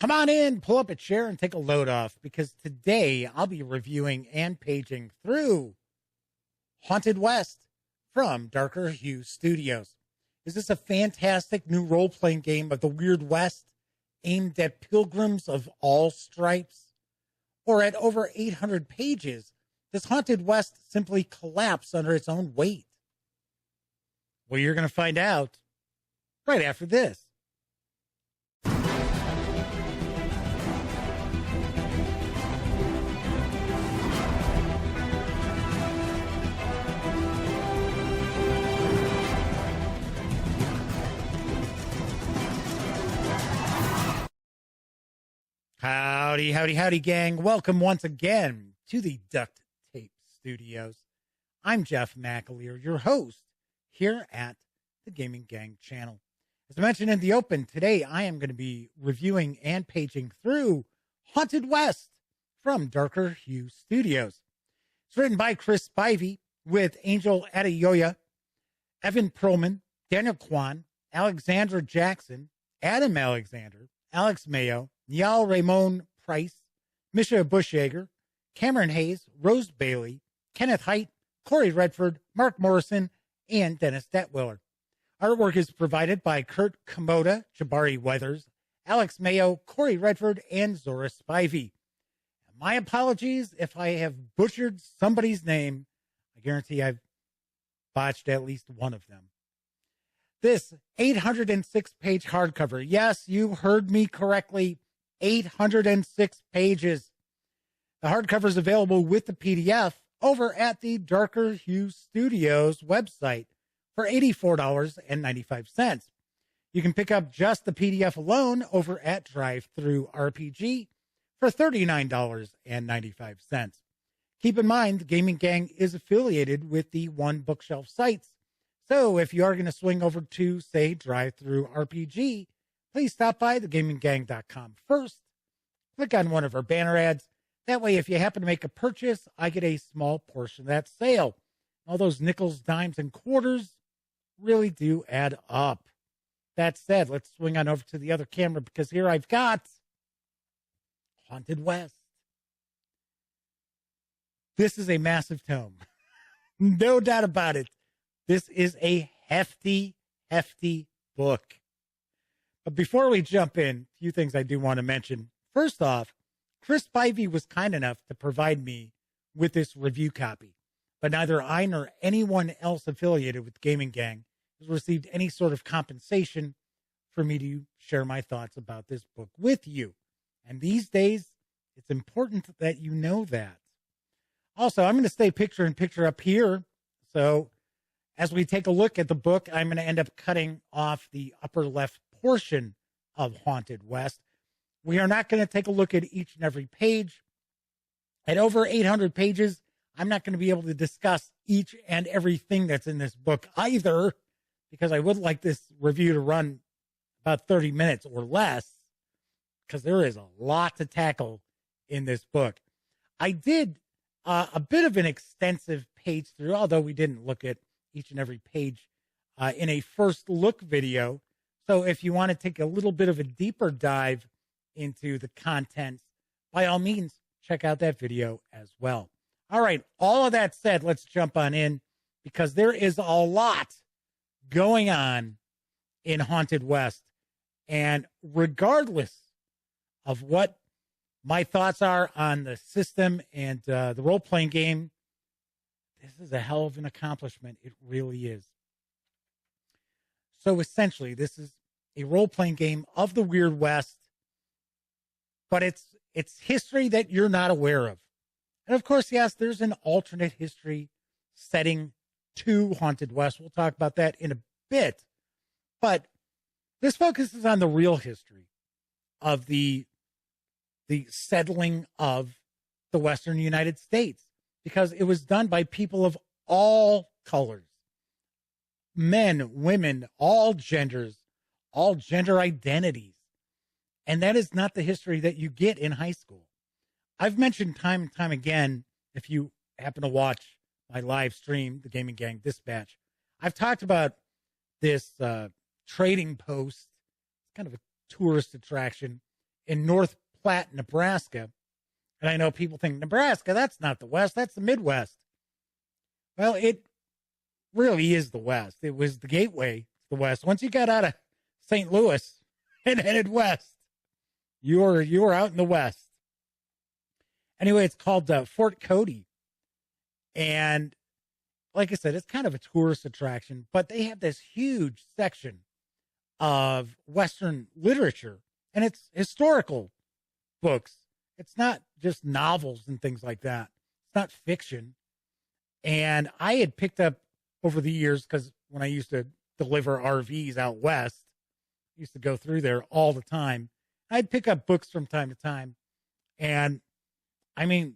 Come on in, pull up a chair, and take a load off because today I'll be reviewing and paging through Haunted West from Darker Hue Studios. Is this a fantastic new role playing game of the Weird West aimed at pilgrims of all stripes? Or at over 800 pages, does Haunted West simply collapse under its own weight? Well, you're going to find out right after this. Howdy, howdy, howdy, gang. Welcome once again to the Duct Tape Studios. I'm Jeff McAleer, your host here at the Gaming Gang channel. As I mentioned in the open, today I am going to be reviewing and paging through Haunted West from Darker Hue Studios. It's written by Chris Spivey with Angel Adeyoya, Evan Perlman, Daniel Kwan, Alexandra Jackson, Adam Alexander, Alex Mayo, Niall Ramon Price, Misha Bushyager, Cameron Hayes, Rose Bailey, Kenneth Height, Corey Redford, Mark Morrison, and Dennis Detwiller. Artwork is provided by Kurt Komoda, Jabari Weathers, Alex Mayo, Corey Redford, and Zora Spivey. My apologies if I have butchered somebody's name. I guarantee I've botched at least one of them. This 806-page hardcover, yes, you heard me correctly, 806 pages. The hardcover is available with the PDF over at the Darker Hue Studios website for $84.95. You can pick up just the PDF alone over at Drive-Thru RPG for $39.95. Keep in mind, the Gaming Gang is affiliated with the One Bookshelf sites. So if you are going to swing over to, say, Drive-Thru RPG, please stop by thegaminggang.com first. Click on one of our banner ads. That way, if you happen to make a purchase, I get a small portion of that sale. All those nickels, dimes, and quarters really do add up. That said, let's swing on over to the other camera because here I've got Haunted West. This is a massive tome. No doubt about it. This is a hefty, hefty book. But before we jump in, a few things I do want to mention. First off, Chris Spivey was kind enough to provide me with this review copy, but neither I nor anyone else affiliated with Gaming Gang has received any sort of compensation for me to share my thoughts about this book with you. And these days, it's important that you know that. Also, I'm going to stay picture in picture up here. So as we take a look at the book, I'm going to end up cutting off the upper left portion of Haunted West. We are not going to take a look at each and every page. At over 800 pages, I'm not going to be able to discuss each and everything that's in this book either, because I would like this review to run about 30 minutes or less, because there is a lot to tackle in this book. I did a bit of an extensive page through, although we didn't look at each and every page in a first look video. So if you want to take a little bit of a deeper dive into the contents, by all means, check out that video as well. All right, all of that said, let's jump on in because there is a lot going on in Haunted West. And regardless of what my thoughts are on the system and the role-playing game, this is a hell of an accomplishment. It really is. So essentially, this is a role-playing game of the Weird West, but it's history that you're not aware of. And of course, yes, there's an alternate history setting to Haunted West. We'll talk about that in a bit. But this focuses on the real history of the settling of the Western United States, because it was done by people of all colors, men, women, all genders, all gender identities. And that is not the history that you get in high school. I've mentioned time and time again, if you happen to watch my live stream, the Gaming Gang Dispatch, I've talked about this trading post. It's kind of a tourist attraction in North Platte, Nebraska. And I know people think, Nebraska, that's not the West, that's the Midwest. Well, it really is the West. It was the gateway to the West. Once you got out of St. Louis and headed west, you were out in the West. Anyway, it's called Fort Cody. And like I said, it's kind of a tourist attraction, but they have this huge section of Western literature, and it's historical books. It's not just novels and things like that. It's not fiction. And I had picked up over the years, because when I used to deliver RVs out west, I used to go through there all the time. I'd pick up books from time to time. And I mean,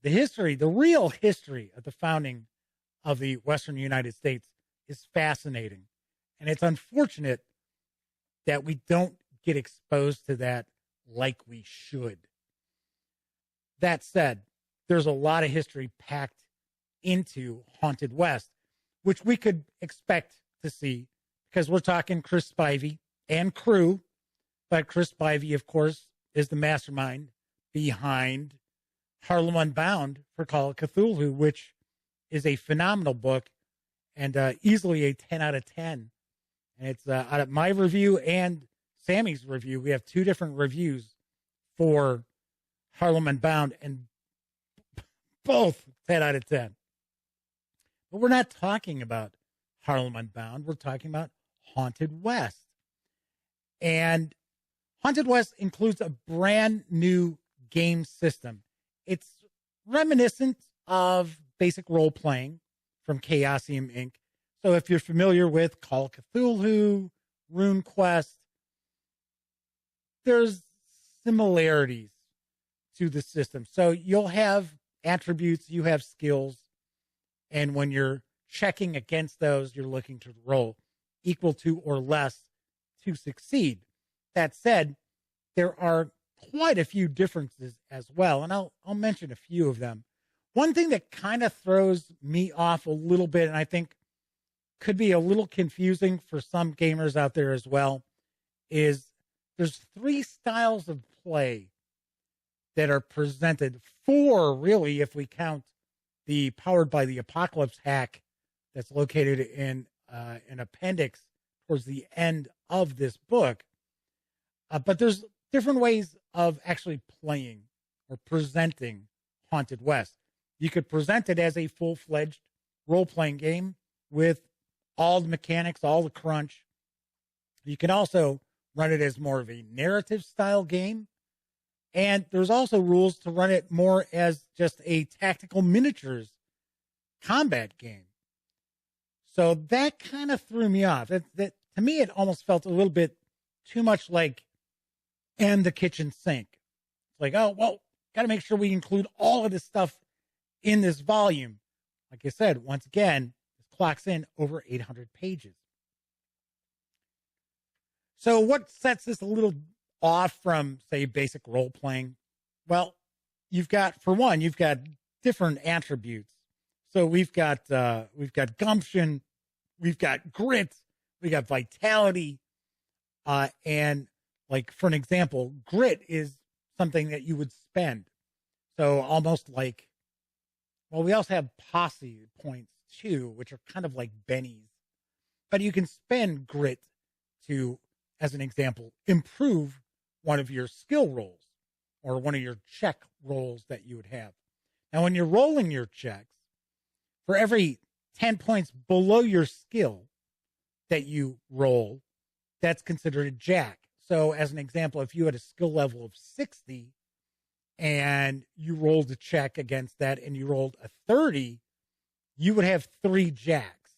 the real history of the founding of the Western United States is fascinating. And it's unfortunate that we don't get exposed to that like we should. That said, there's a lot of history packed into Haunted West, which we could expect to see, because we're talking Chris Spivey and crew. But Chris Spivey, of course, is the mastermind behind Harlem Unbound for Call of Cthulhu, which is a phenomenal book and easily a 10 out of 10. And it's out of my review and Sammy's review. We have two different reviews for Harlem Unbound, and both 10 out of 10. But we're not talking about Harlem Unbound. We're talking about Haunted West. And Haunted West includes a brand new game system. It's reminiscent of basic role playing from Chaosium Inc. So if you're familiar with Call of Cthulhu, RuneQuest, there's similarities to the system. So you'll have attributes, you have skills, and when you're checking against those, you're looking to roll equal to or less to succeed. That said, there are quite a few differences as well, and I'll mention a few of them. One thing that kind of throws me off a little bit, and I think could be a little confusing for some gamers out there as well, is there's 3 styles of play that are presented. 4, really, if we count the Powered by the Apocalypse hack that's located in an appendix towards the end of this book. But there's different ways of actually playing or presenting Haunted West. You could present it as a full-fledged role-playing game with all the mechanics, all the crunch. You can also run it as more of a narrative style game. And there's also rules to run it more as just a tactical miniatures combat game. So that kind of threw me off. That to me, it almost felt a little bit too much like And the Kitchen Sink. It's like, oh, well, got to make sure we include all of this stuff in this volume. Like I said, once again, this clocks in over 800 pages. So what sets this a little off from, say, basic role playing? Well, you've got different attributes. So we've got gumption, we've got grit, we got vitality, and like for an example, grit is something that you would spend. So almost like, well, we also have posse points too, which are kind of like bennies, but you can spend grit to, as an example, improve one of your skill rolls or one of your check rolls that you would have. Now, when you're rolling your checks, for every 10 points below your skill that you roll, that's considered a jack. So as an example, if you had a skill level of 60 and you rolled a check against that and you rolled a 30, you would have 3 jacks.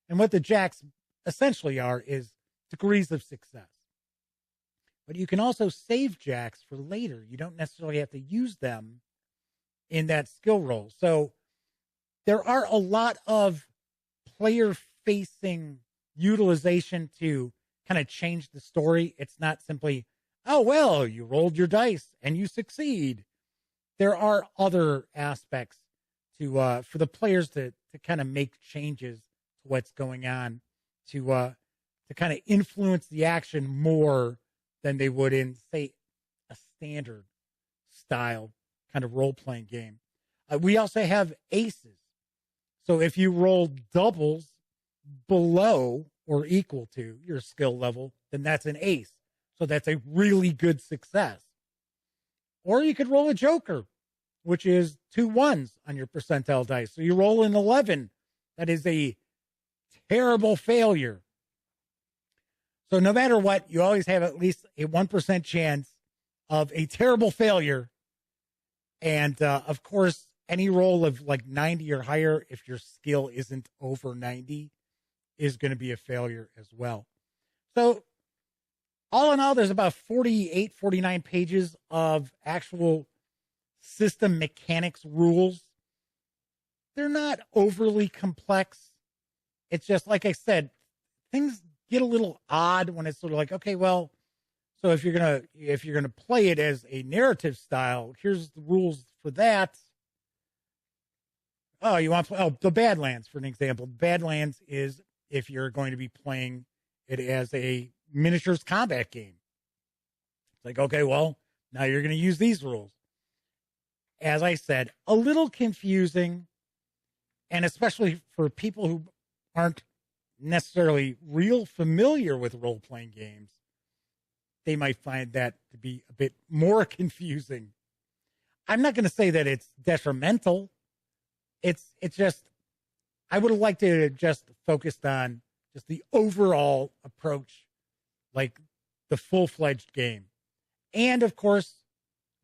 And what the jacks essentially are is degrees of success. But you can also save jacks for later. You don't necessarily have to use them in that skill roll. So there are a lot of player-facing utilization to kind of change the story. It's not simply, oh, well, you rolled your dice and you succeed. There are other aspects to for the players to kind of make changes to what's going on, to kind of influence the action more than they would in, say, standard style kind of role-playing game. We also have aces. So if you roll doubles below or equal to your skill level, then that's an ace. So that's a really good success. Or you could roll a joker, which is 2 ones on your percentile dice. So you roll an 11. That is a terrible failure. So no matter what, you always have at least a 1% chance of a terrible failure. And of course, any roll of like 90 or higher, if your skill isn't over 90, is going to be a failure as well. So all in all, there's about 48, 49 pages of actual system mechanics rules. They're not overly complex. It's just, like I said, things get a little odd when it's sort of like, okay, well, so if you're gonna play it as a narrative style, here's the rules for that. Oh, you want to play the Badlands, for an example. Badlands is if you're going to be playing it as a miniatures combat game. It's like, okay, well, now you're going to use these rules. As I said, a little confusing, and especially for people who aren't necessarily real familiar with role-playing games, they might find that to be a bit more confusing. I'm not going to say that it's detrimental. It's just, I would have liked to just focused on just the overall approach, like the full-fledged game. And of course,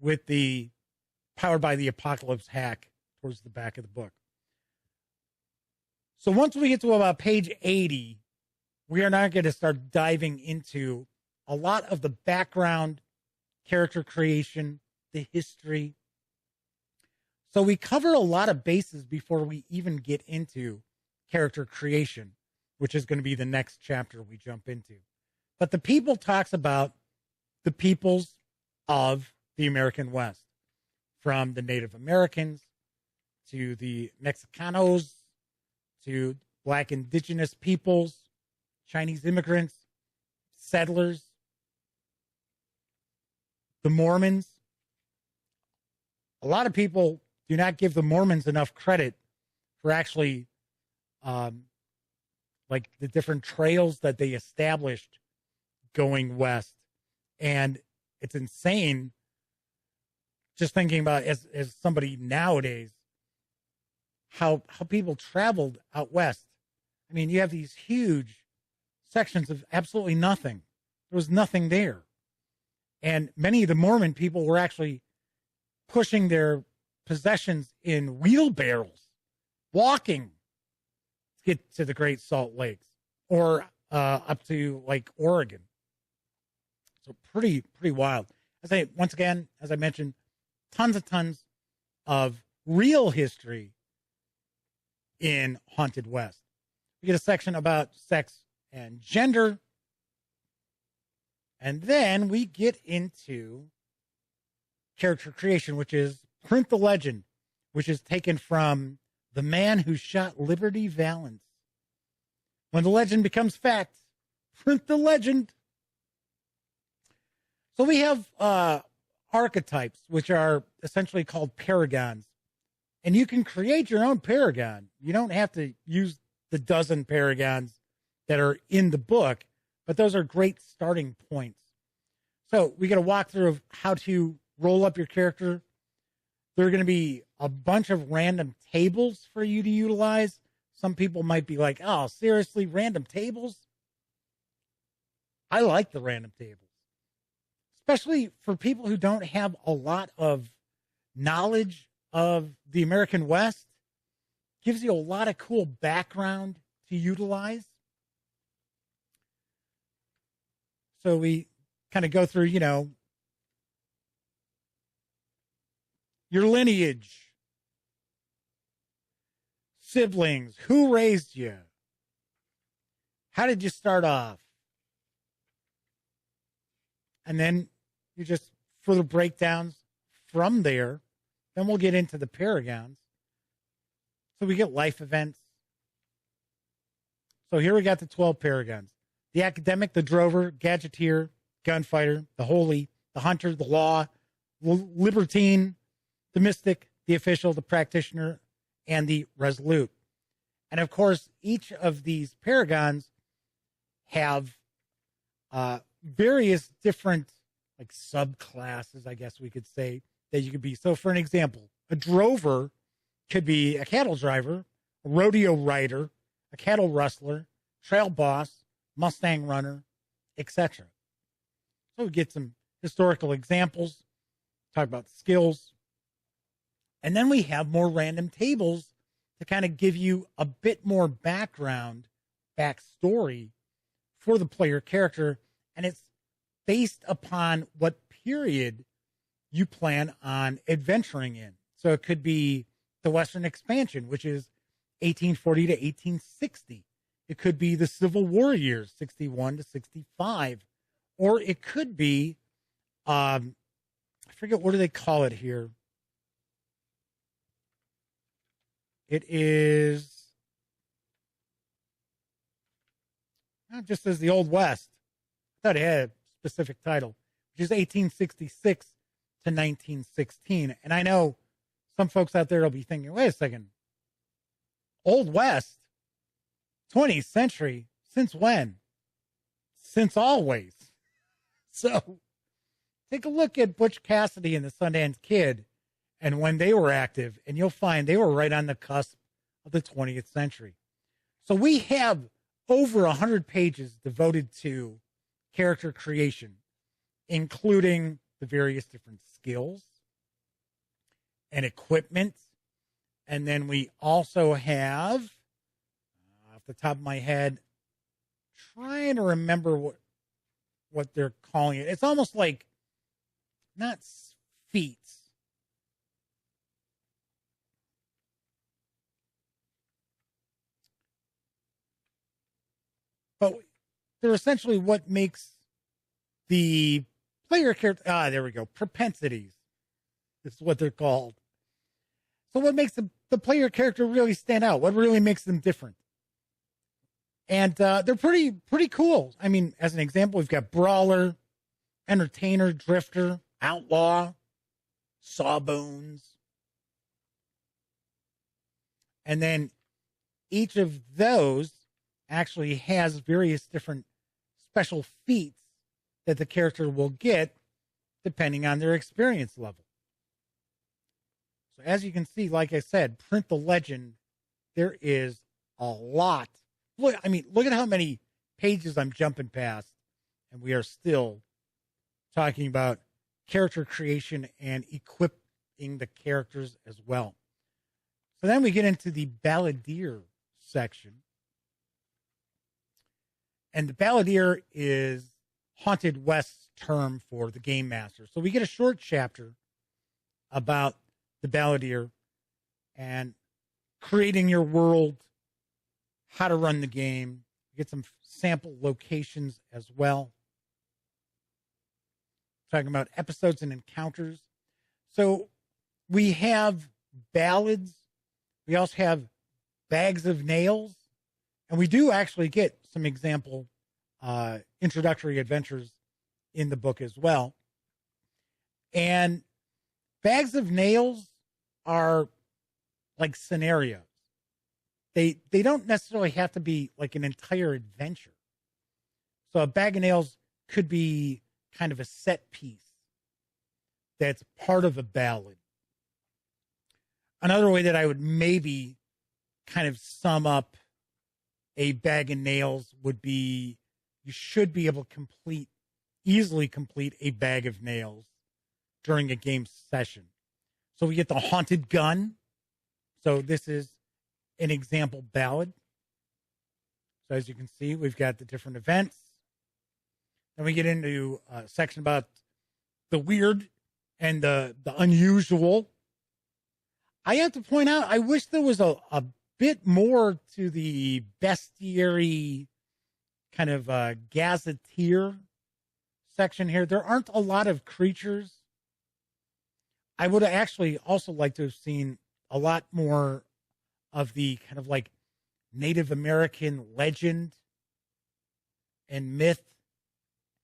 with the Powered by the Apocalypse hack towards the back of the book. So once we get to about page 80, we are now going to start diving into a lot of the background, character creation, the history. So we cover a lot of bases before we even get into character creation, which is going to be the next chapter we jump into. But the people talks about the peoples of the American West, from the Native Americans to the Mexicanos to Black indigenous peoples, Chinese immigrants, settlers, the Mormons. A lot of people do not give the Mormons enough credit for actually like the different trails that they established going west. And it's insane just thinking about as somebody nowadays, how people traveled out west. I mean, you have these huge sections of absolutely nothing. There was nothing there. And many of the Mormon people were actually pushing their possessions in wheelbarrows, walking to get to the Great Salt Lakes or up to Lake Oregon. So pretty wild. Once again, as I mentioned, tons of real history in Haunted West. We get a section about sex and gender. And then we get into character creation, which is Print the Legend, which is taken from The Man Who Shot Liberty Valance. When the legend becomes fact, print the legend. So we have archetypes, which are essentially called paragons. And you can create your own paragon. You don't have to use the dozen paragons that are in the book, but those are great starting points. So we get a walkthrough of how to roll up your character. There are going to be a bunch of random tables for you to utilize. Some people might be like, oh, seriously, random tables? I like the random tables, especially for people who don't have a lot of knowledge of the American West. Gives you a lot of cool background to utilize. So we kind of go through, your lineage, siblings, who raised you, how did you start off? And then you just further breakdowns from there. Then we'll get into the paragons. So we get life events. So here we got the 12 paragons. The academic, the drover, gadgeteer, gunfighter, the holy, the hunter, the law, libertine, the mystic, the official, the practitioner, and the resolute. And of course, each of these paragons have various different like subclasses, I guess we could say, that you could be. So for an example, a drover could be a cattle driver, a rodeo rider, a cattle rustler, trail boss, Mustang runner, etc. So we get some historical examples, talk about skills, and then we have more random tables to kind of give you a bit more backstory for the player character, and it's based upon what period you plan on adventuring in. So it could be the Western expansion, which is 1840 to 1860. It could be the Civil War years, 61 to 65. Or it could be, I forget, what do they call it here? It is, not just as the Old West. I thought it had a specific title, which is 1866 to 1916. And I know some folks out there will be thinking, wait a second, Old West, 20th century, since when? Since always. So take a look at Butch Cassidy and the Sundance Kid and when they were active, and you'll find they were right on the cusp of the 20th century. So we have over 100 pages devoted to character creation, including the various different skills and equipment. And then we also have, off the top of my head, trying to remember what they're calling it. It's almost like, not feats, but they're essentially what makes the player character, there we go, propensities. This is what they're called. So what makes the player character really stand out? What really makes them different? And they're pretty cool. I mean, as an example, we've got Brawler, Entertainer, Drifter, Outlaw, Sawbones. And then each of those actually has various different special feats that the character will get depending on their experience level. So as you can see, like I said, Print the Legend, there is a lot. Look, I mean, look at how many pages I'm jumping past, and we are still talking about character creation and equipping the characters as well. So then we get into the Balladeer section. And the Balladeer is Haunted West's term for the Game Master. So we get a short chapter about the Balladeer and creating your world, how to run the game. You get some sample locations as well. Talking about episodes and encounters. So we have ballads. We also have bags of nails. And we do actually get some example introductory adventures in the book as well. And bags of nails are like scenarios. They don't necessarily have to be like an entire adventure. So a bag of nails could be kind of a set piece that's part of a ballad. Another way that I would maybe kind of sum up a bag of nails would be you should be able to easily complete a bag of nails during a game session. So we get the Haunted Gun. So this is an example ballad. So as you can see, we've got the different events. Then we get into a section about the weird and the unusual. I have to point out, I wish there was a bit more to the bestiary kind of gazetteer section here. There aren't a lot of creatures. I would have actually also liked to have seen a lot more of the kind of like Native American legend and myth.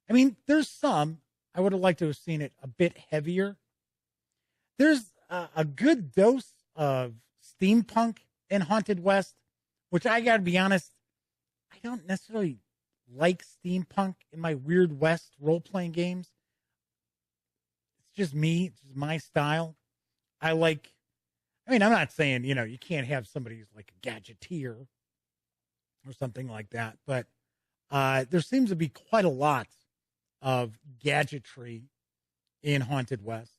I mean, there's some. I would have liked to have seen it a bit heavier There's a good dose of steampunk in Haunted West, which I got to be honest, I don't necessarily like steampunk in my Weird West role playing games. It's just me, it's just my style. I'm not saying, you can't have somebody who's like a gadgeteer or something like that, but there seems to be quite a lot of gadgetry in Haunted West.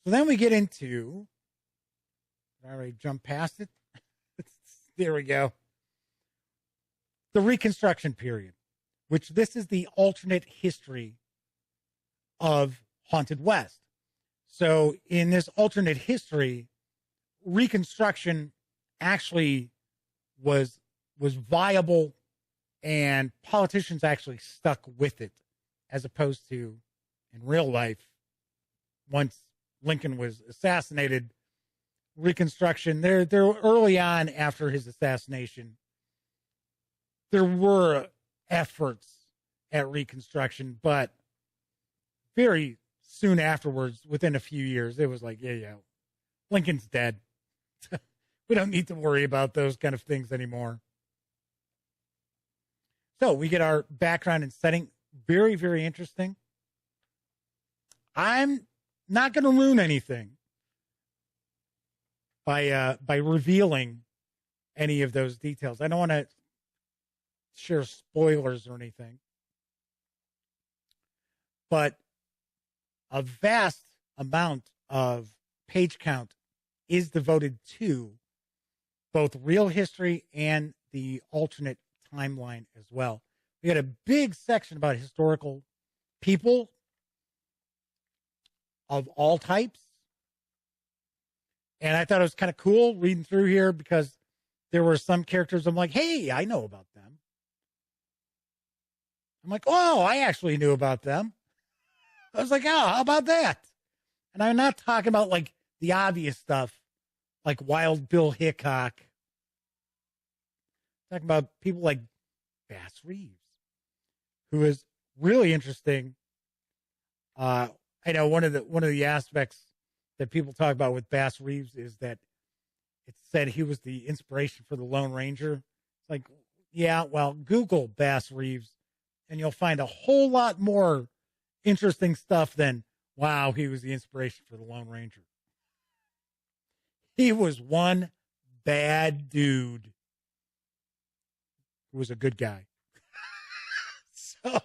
So then we get into, I already jumped past it. There we go. The Reconstruction period, which this is the alternate history of Haunted West. So in this alternate history, Reconstruction actually was viable, and politicians actually stuck with it, as opposed to in real life, once Lincoln was assassinated, Reconstruction, they're early on after his assassination, there were efforts at Reconstruction, but very soon afterwards, within a few years, it was like, yeah, Lincoln's dead. We don't need to worry about those kind of things anymore. So we get our background and setting. Very, very interesting. I'm not going to ruin anything by revealing any of those details. I don't want to share spoilers or anything, but a vast amount of page count is devoted to both real history and the alternate timeline as well. We had a big section about historical people of all types. And I thought it was kind of cool reading through here because there were some characters I'm like, hey, I know about them. I'm like, oh, I actually knew about them. I was like, oh, how about that? And I'm not talking about like the obvious stuff, like Wild Bill Hickok. I'm talking about people like Bass Reeves, who is really interesting. I know one of the aspects that people talk about with Bass Reeves is that it said he was the inspiration for the Lone Ranger. It's like, yeah, well, Google Bass Reeves and you'll find a whole lot more interesting stuff than, wow, he was the inspiration for the Lone Ranger. He was one bad dude who was a good guy. So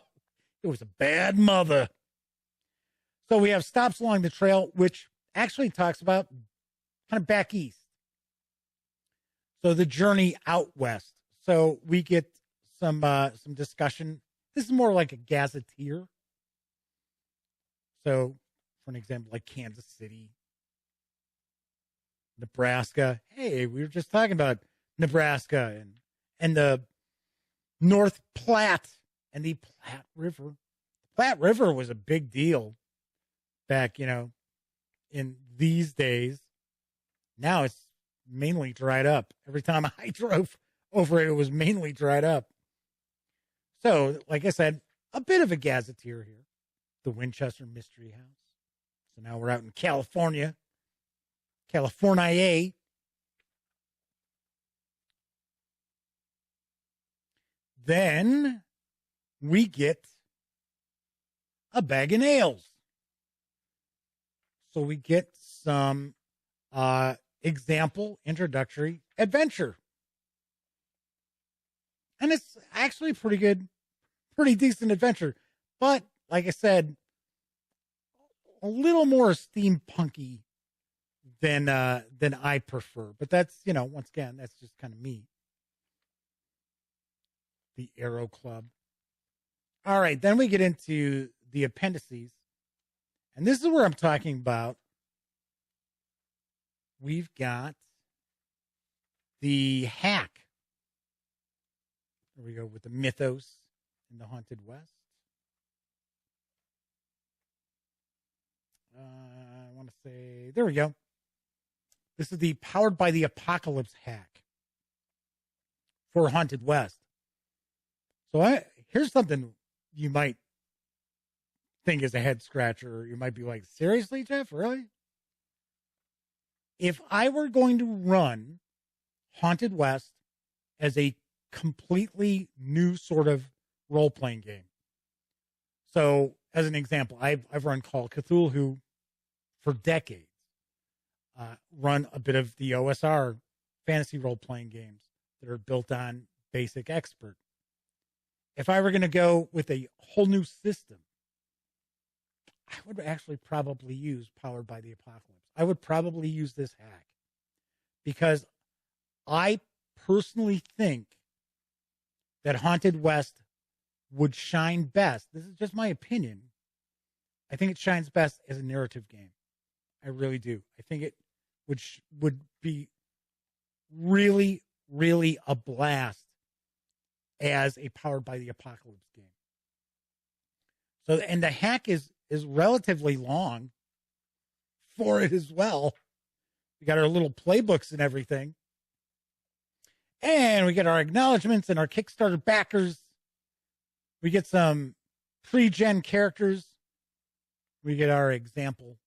it was a bad mother. So we have Stops Along the Trail, which actually talks about kind of back east. So the journey out west. So we get some discussion. This is more like a gazetteer. So, for an example, like Kansas City, Nebraska. Hey, we were just talking about Nebraska and the North Platte and the Platte River. The Platte River was a big deal back, in these days. Now it's mainly dried up. Every time I drove over it, it was mainly dried up. So, like I said, a bit of a gazetteer here. The Winchester Mystery House. So now we're out in California. California. Then we get a bag of nails. So we get some example introductory adventure. And it's actually pretty good, pretty decent adventure. But like I said, a little more steampunky than I prefer. But that's, once again, that's just kind of me. The Arrow Club. All right, then we get into the appendices. And this is where I'm talking about. We've got the hack. There we go with the mythos in the Haunted West. I want to say, there we go. This is the Powered by the Apocalypse hack for Haunted West. So here's something you might think is a head scratcher. You might be like, seriously, Jeff, really? If I were going to run Haunted West as a completely new sort of role-playing game. So, as an example, I've run Call of Cthulhu for decades. Run a bit of the OSR fantasy role-playing games that are built on Basic Expert. If I were going to go with a whole new system, I would actually probably use Powered by the Apocalypse. I would probably use this hack because I personally think that Haunted West would shine best. This is just my opinion. I think it shines best as a narrative game. I really do. I think it would be really, really a blast as a Powered by the Apocalypse game. So, and the hack is relatively long for it as well. We got our little playbooks and everything. And we get our acknowledgments and our Kickstarter backers. We get some pre-gen characters. We get our example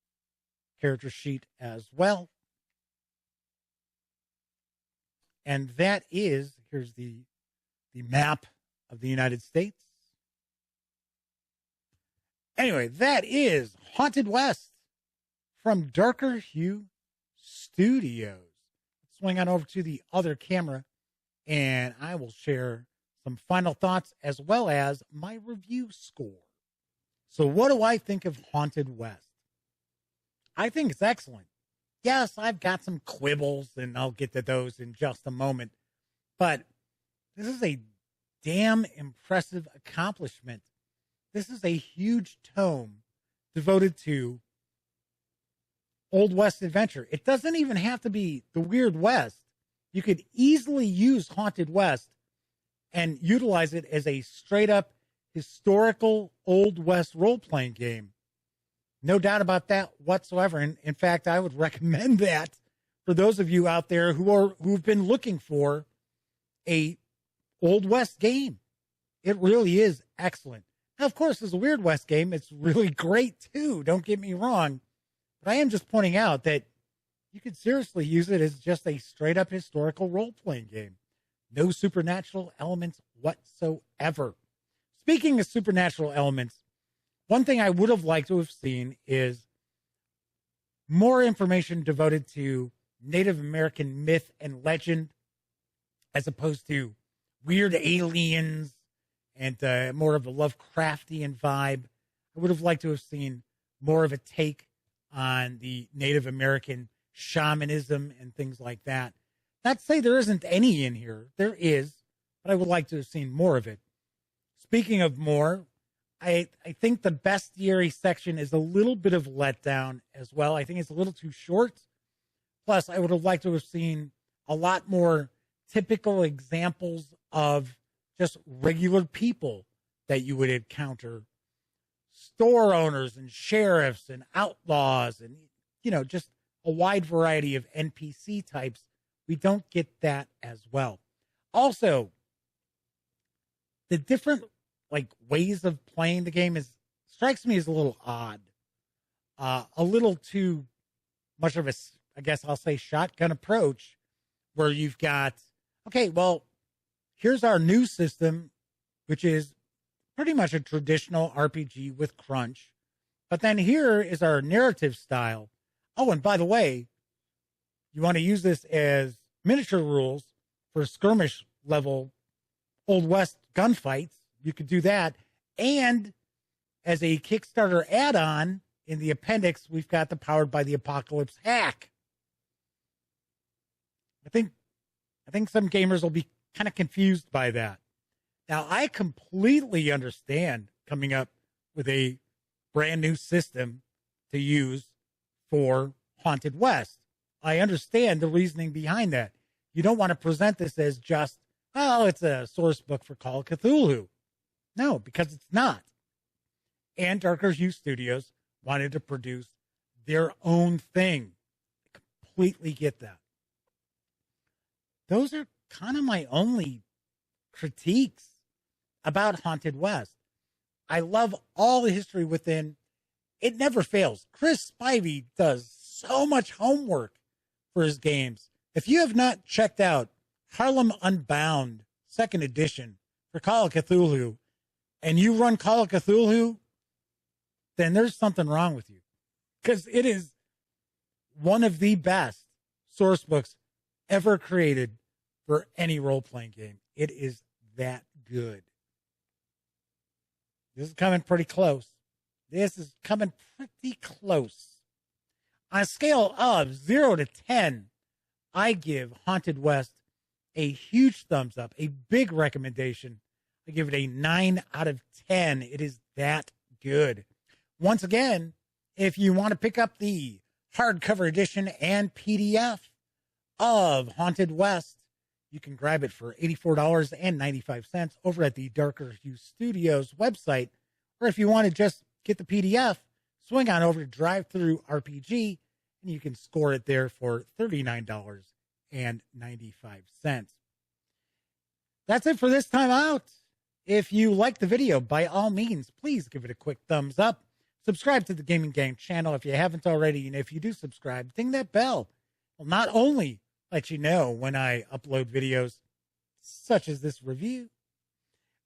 character sheet as well. And that is, here's the map of the United States. Anyway, that is Haunted West from Darker Hue Studios. Let's swing on over to the other camera, and I will share some final thoughts as well as my review score. So what do I think of Haunted West? I think it's excellent. Yes, I've got some quibbles, and I'll get to those in just a moment. But this is a damn impressive accomplishment. This is a huge tome devoted to Old West adventure. It doesn't even have to be the Weird West. You could easily use Haunted West and utilize it as a straight up historical Old West role-playing game. No doubt about that whatsoever. And in fact, I would recommend that for those of you out there who've been looking for a Old West game. It really is excellent. Now, of course, as a Weird West game, it's really great too. Don't get me wrong. But I am just pointing out that you could seriously use it as just a straight up historical role-playing game. No supernatural elements whatsoever. Speaking of supernatural elements, one thing I would have liked to have seen is more information devoted to Native American myth and legend as opposed to weird aliens and more of a Lovecraftian vibe. I would have liked to have seen more of a take on the Native American shamanism and things like that. Not to say there isn't any in here. There is, but I would like to have seen more of it. Speaking of more, I think the bestiary section is a little bit of letdown as well. I think it's a little too short. Plus, I would have liked to have seen a lot more typical examples of just regular people that you would encounter. Store owners and sheriffs and outlaws and, just a wide variety of NPC types. We don't get that as well. Also, the different ways of playing the game strikes me as a little odd. A little too much of a, I guess I'll say, shotgun approach where you've got, okay, well, here's our new system, which is pretty much a traditional RPG with crunch. But then here is our narrative style. Oh, and by the way, you want to use this as miniature rules for skirmish level Old West gunfights. You could do that. And as a Kickstarter add-on in the appendix, we've got the Powered by the Apocalypse hack. I think some gamers will be kind of confused by that. Now, I completely understand coming up with a brand new system to use for Haunted West. I understand the reasoning behind that. You don't want to present this as just, oh, it's a source book for Call of Cthulhu. No, because it's not. And Darker Hue Studios wanted to produce their own thing. I completely get that. Those are kind of my only critiques about Haunted West. I love all the history within. It never fails. Chris Spivey does so much homework for his games. If you have not checked out Harlem Unbound, second edition for Call of Cthulhu, and you run Call of Cthulhu, then there's something wrong with you. Because it is one of the best source books ever created for any role-playing game. It is that good. This is coming pretty close. This is coming pretty close. On a scale of 0 to 10, I give Haunted West a huge thumbs up, a big recommendation. I give it a 9 out of 10. It is that good. Once again, if you want to pick up the hardcover edition and PDF of Haunted West, you can grab it for $84.95 over at the Darker Hue Studios website. Or if you want to just get the PDF, swing on over to Drive-Thru RPG, and you can score it there for $39.95. That's it for this time out. If you like the video, by all means, please give it a quick thumbs up. Subscribe to the Gaming Gang channel if you haven't already, and if you do subscribe, ding that bell. Will not only let you know when I upload videos such as this review,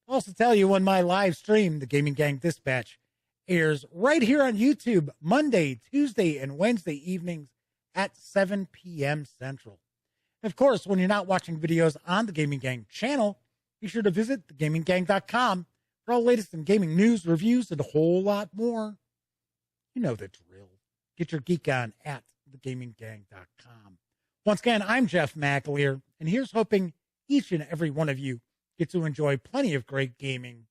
I'll also tell you when my live stream, the Gaming Gang Dispatch, airs right here on YouTube Monday, Tuesday, and Wednesday evenings at 7 p.m. Central. And of course, when you're not watching videos on the Gaming Gang channel, be sure to visit thegaminggang.com for all the latest in gaming news, reviews, and a whole lot more. You know the drill. Get your geek on at thegaminggang.com. Once again, I'm Jeff McAleer, and here's hoping each and every one of you get to enjoy plenty of great gaming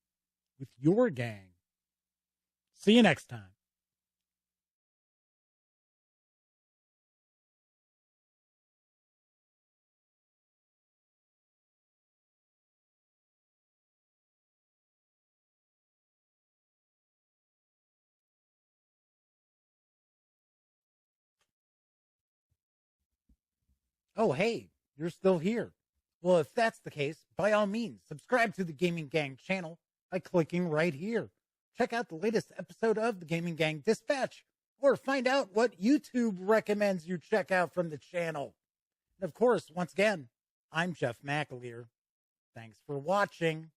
with your gang. See you next time. Oh, hey, you're still here. Well, if that's the case, by all means, subscribe to the Gaming Gang channel by clicking right here. Check out the latest episode of the Gaming Gang Dispatch, or find out what YouTube recommends you check out from the channel. And of course, once again, I'm Jeff McAleer. Thanks for watching.